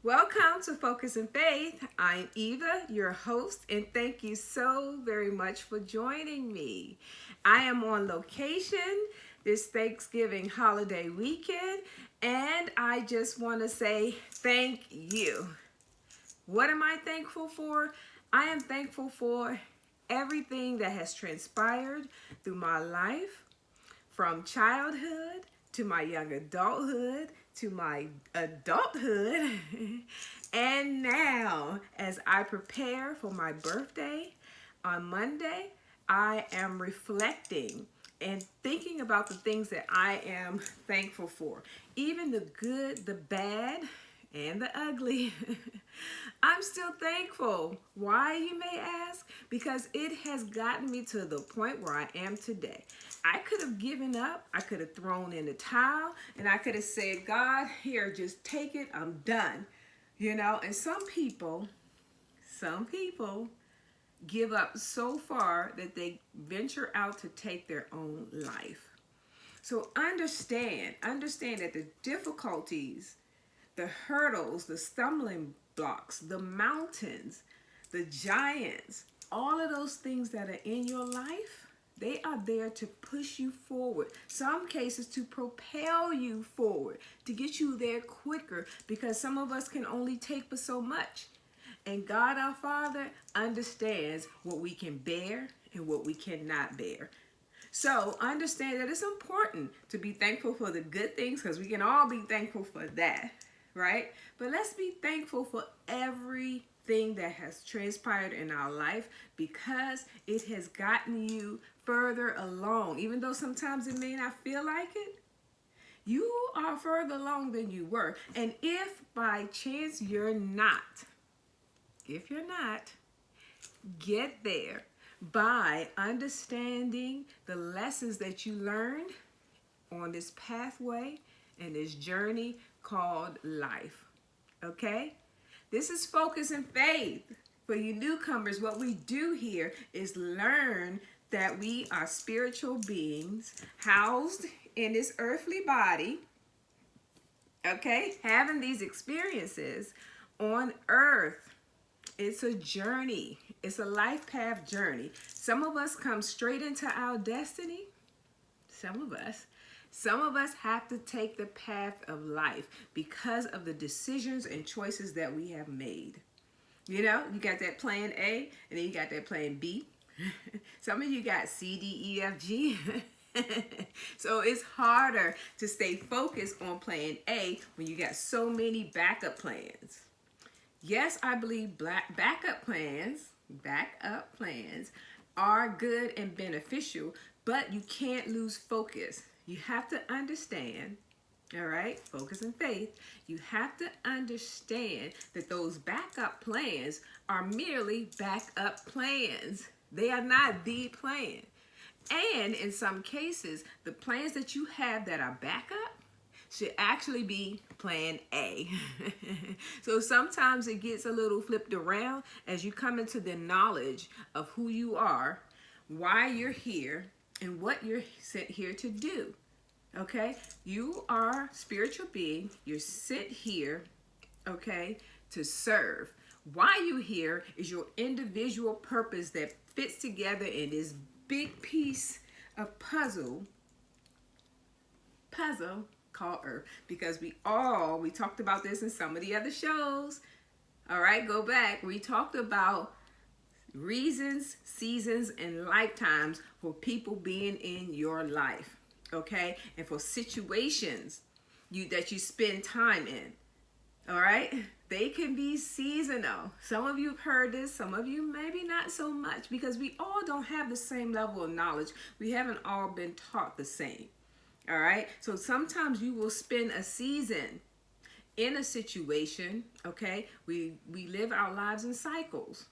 Welcome to Focus and Faith. I'm Eva, your host, and thank you so very much for joining me. I am on location this Thanksgiving holiday weekend, and I just want to say thank you. What am I thankful for? I am thankful for everything that has transpired through my life, from childhood to my young adulthood to my adulthood. And now, as I prepare for my birthday on Monday, I am reflecting and thinking about the things that I am thankful for, even the good, the bad, and the ugly. I'm still thankful. Why, you may ask? Because it has gotten me to the point where I am today. I could have given up. I could have thrown in the towel, and I could have said, God, here, just take it. I'm done. And some people give up so far that they venture out to take their own life. So understand that the difficulties, the hurdles, the stumbling blocks, the mountains, the giants, all of those things that are in your life, they are there to push you forward. Some cases to propel you forward, to get you there quicker, because some of us can only take but so much. And God our Father understands what we can bear and what we cannot bear. So understand that it's important to be thankful for the good things, because we can all be thankful for that, right? But let's be thankful for everything that has transpired in our life, because it has gotten you further along. Even though sometimes it may not feel like it, you are further along than you were. And if by chance you're not, get there by understanding the lessons that you learned on this pathway and this journey called life. Okay? This is Focus and Faith. For you newcomers, what we do here is learn that we are spiritual beings housed in this earthly body, okay, having these experiences on earth. It's a journey. It's a life path journey. Some of us come straight into our destiny. Some of us have to take the path of life because of the decisions and choices that we have made. You got that plan A, and then you got that plan B. Some of you got C, D, E, F, G. So it's harder to stay focused on plan A when you got so many backup plans. Yes, I believe backup plans are good and beneficial, but you can't lose focus. You have to understand, all right, Focus and Faith, you have to understand that those backup plans are merely backup plans. They are not the plan. And in some cases, the plans that you have that are backup should actually be plan A. So sometimes it gets a little flipped around as you come into the knowledge of who you are, why you're here, and what you're sent here to do. Okay? You are a spiritual being. You're sent here, okay, to serve. Why you here is your individual purpose that fits together in this big piece of puzzle called Earth, because we talked about this in some of the other shows. All right, go back. We talked about reasons, seasons, and lifetimes for people being in your life, okay, and for situations that you spend time in. All right, they can be seasonal. Some of you have heard this, some of you maybe not so much, because we all don't have the same level of knowledge. We haven't all been taught the same. All right, so sometimes you will spend a season in a situation, okay? We live our lives in cycles.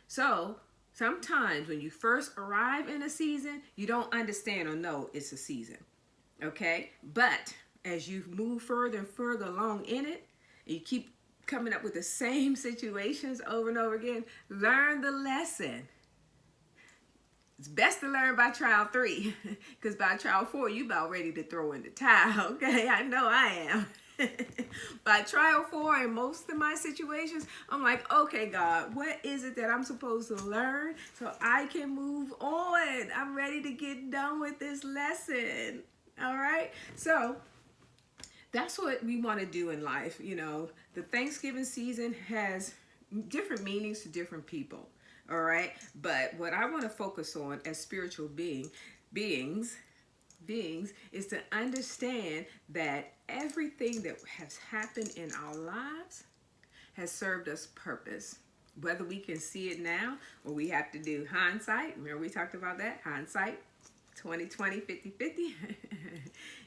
So sometimes when you first arrive in a season, you don't understand or know it's a season, okay? But as you move further and further along in it, you keep coming up with the same situations over and over again, learn the lesson. It's best to learn by trial 3, because by trial 4, you about ready to throw in the towel, okay? I know I am. by trial 4 in most of my situations, I'm like, okay, God, what is it that I'm supposed to learn so I can move on? I'm ready to get done with this lesson. All right. So that's what we want to do in life. The Thanksgiving season has different meanings to different people. All right. But what I want to focus on as spiritual beings is to understand that everything that has happened in our lives has served us purpose. Whether we can see it now or we have to do hindsight. Remember we talked about that? Hindsight, 20/20, 50/50.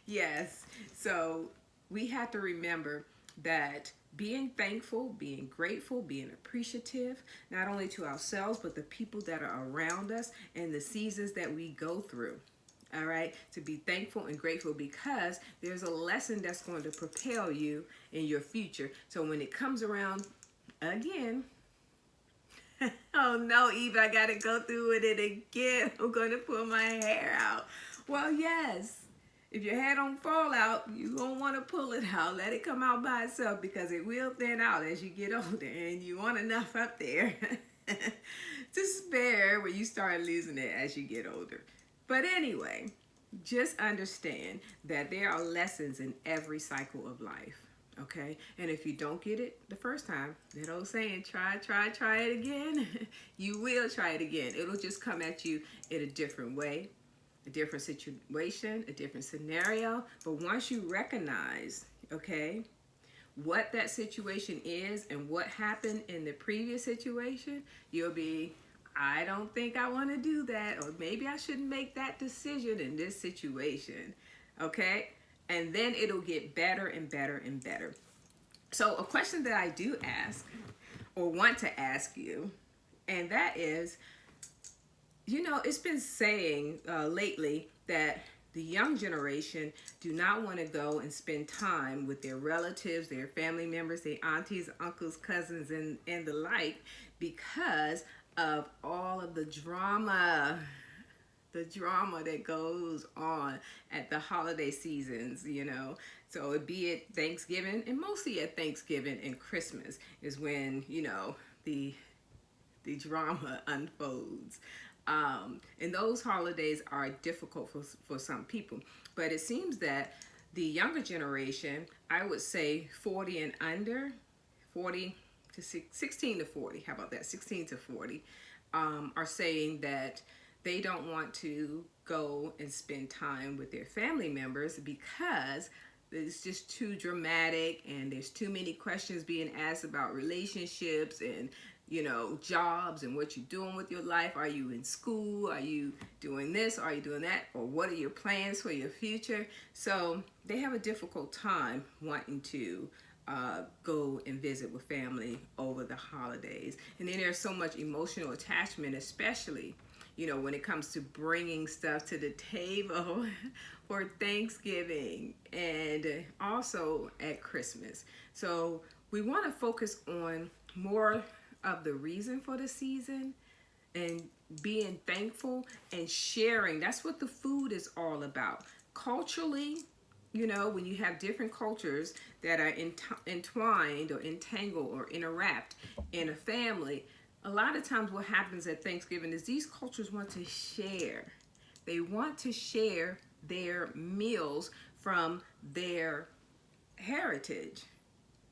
Yes. So we have to remember that being thankful, being grateful, being appreciative, not only to ourselves, but the people that are around us and the seasons that we go through. All right, to be thankful and grateful because there's a lesson that's going to propel you in your future. So when it comes around again, oh no, Eve, I got to go through with it again. I'm going to pull my hair out. Well, yes, if your hair don't fall out, you don't want to pull it out. Let it come out by itself because it will thin out as you get older, and you want enough up there to spare when you start losing it as you get older. But anyway, just understand that there are lessons in every cycle of life, okay? And if you don't get it the first time, that old saying, try it again, you will try it again. It'll just come at you in a different way, a different situation, a different scenario. But once you recognize, okay, what that situation is and what happened in the previous situation, you'll be, I don't think I want to do that, or maybe I shouldn't make that decision in this situation, okay? And then it'll get better and better and better. So a question that I do ask or want to ask you, and that is, it's been saying lately that the young generation do not want to go and spend time with their relatives, their family members, their aunties, uncles, cousins, and the like because of all of the drama that goes on at the holiday seasons, So it be it Thanksgiving, and mostly at Thanksgiving and Christmas is when, the drama unfolds. And those holidays are difficult for some people. But it seems that the younger generation, I would say 40 and under, 40 to 16 to 40, how about that, 16 to 40, are saying that they don't want to go and spend time with their family members because it's just too dramatic and there's too many questions being asked about relationships and jobs and what you're doing with your life. Are you in school? Are you doing this? Are you doing that? Or what are your plans for your future? So they have a difficult time wanting to go and visit with family over the holidays. And then there's so much emotional attachment, especially, when it comes to bringing stuff to the table for Thanksgiving and also at Christmas. So we want to focus on more of the reason for the season and being thankful and sharing. That's what the food is all about. Culturally, when you have different cultures that are entwined or entangled or interact in a family, a lot of times what happens at Thanksgiving is these cultures want to share. They want to share their meals from their heritage.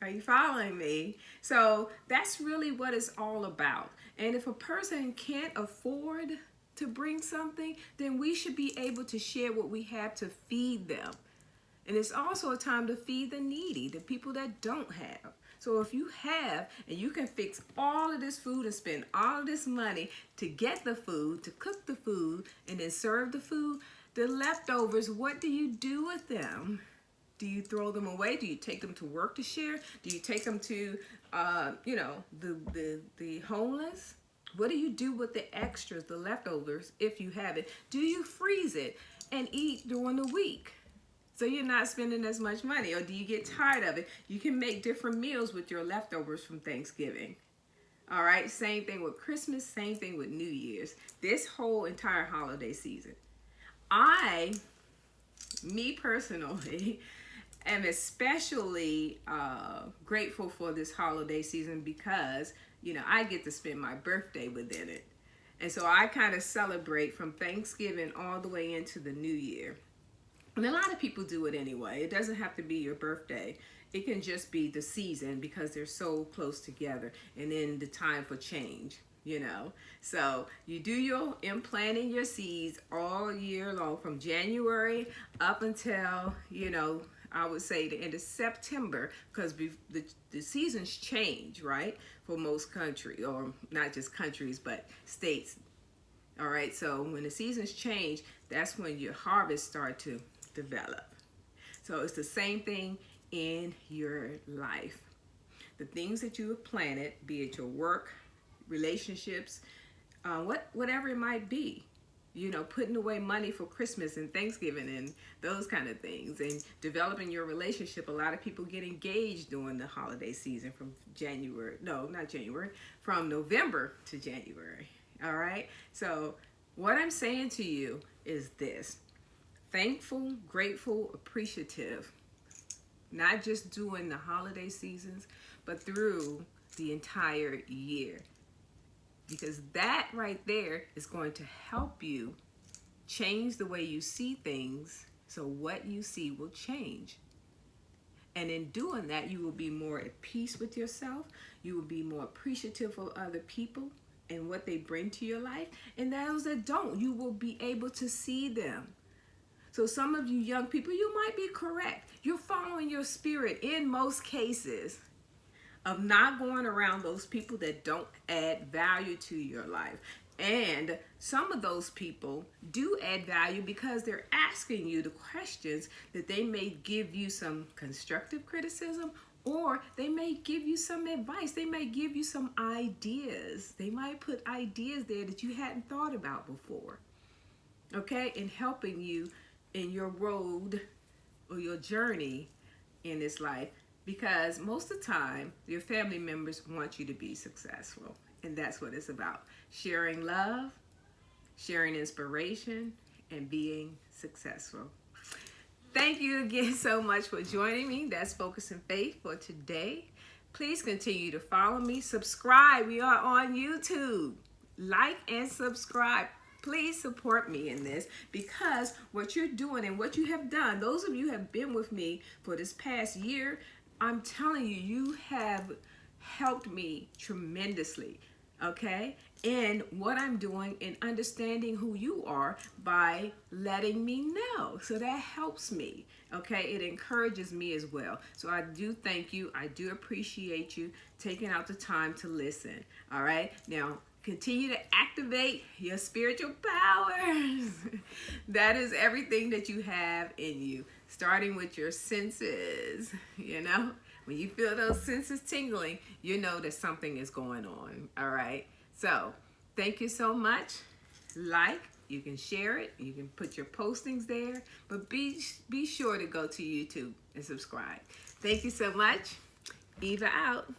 Are you following me? So that's really what it's all about. And if a person can't afford to bring something, then we should be able to share what we have to feed them. And it's also a time to feed the needy, the people that don't have. So if you have, and you can fix all of this food and spend all of this money to get the food, to cook the food, and then serve the food, the leftovers, what do you do with them? Do you throw them away? Do you take them to work to share? Do you take them to, the homeless? What do you do with the extras, the leftovers, if you have it? Do you freeze it and eat during the week so you're not spending as much money? Or do you get tired of it? You can make different meals with your leftovers from Thanksgiving. All right, same thing with Christmas, same thing with New Year's. This whole entire holiday season. Me personally, am especially grateful for this holiday season because, I get to spend my birthday within it. And so I kind of celebrate from Thanksgiving all the way into the new year. And a lot of people do it anyway. It doesn't have to be your birthday. It can just be the season because they're so close together. And then the time for change. So you do your planting your seeds all year long from January up until, I would say the end of September, because the seasons change, right? For most countries, or not just countries, but states. All right, so when the seasons change, that's when your harvest start to develop. So it's the same thing in your life. The things that you have planted, be it your work, relationships, whatever it might be, putting away money for Christmas and Thanksgiving and those kind of things, and developing your relationship. A lot of people get engaged during the holiday season from from November to January. All right. So what I'm saying to you is this: thankful, grateful, appreciative, not just during the holiday seasons, but through the entire year. Because that right there is going to help you change the way you see things, so what you see will change. And in doing that, you will be more at peace with yourself. You will be more appreciative of other people and what they bring to your life. And those that don't, you will be able to see them. So some of you young people, you might be correct. You're following your spirit in most cases, of not going around those people that don't add value to your life. And some of those people do add value because they're asking you the questions that they may give you some constructive criticism, or they may give you some advice. They may give you some ideas. They might put ideas there that you hadn't thought about before. Okay? In helping you in your road or your journey in this life. Because most of the time, your family members want you to be successful. And that's what it's about. Sharing love, sharing inspiration, and being successful. Thank you again so much for joining me. That's Focus and Faith for today. Please continue to follow me. Subscribe. We are on YouTube. Like and subscribe. Please support me in this, because what you're doing and what you have done, those of you who have been with me for this past year, I'm telling you, you have helped me tremendously, okay? In what I'm doing and understanding who you are by letting me know. So that helps me, okay? It encourages me as well. So I do thank you. I do appreciate you taking out the time to listen, all right? Now, continue to activate your spiritual powers. That is everything that you have in you, starting with your senses. When you feel those senses tingling, you know that something is going on. All right. So thank you so much. You can share it. You can put your postings there, but be sure to go to YouTube and subscribe. Thank you so much. Eva out.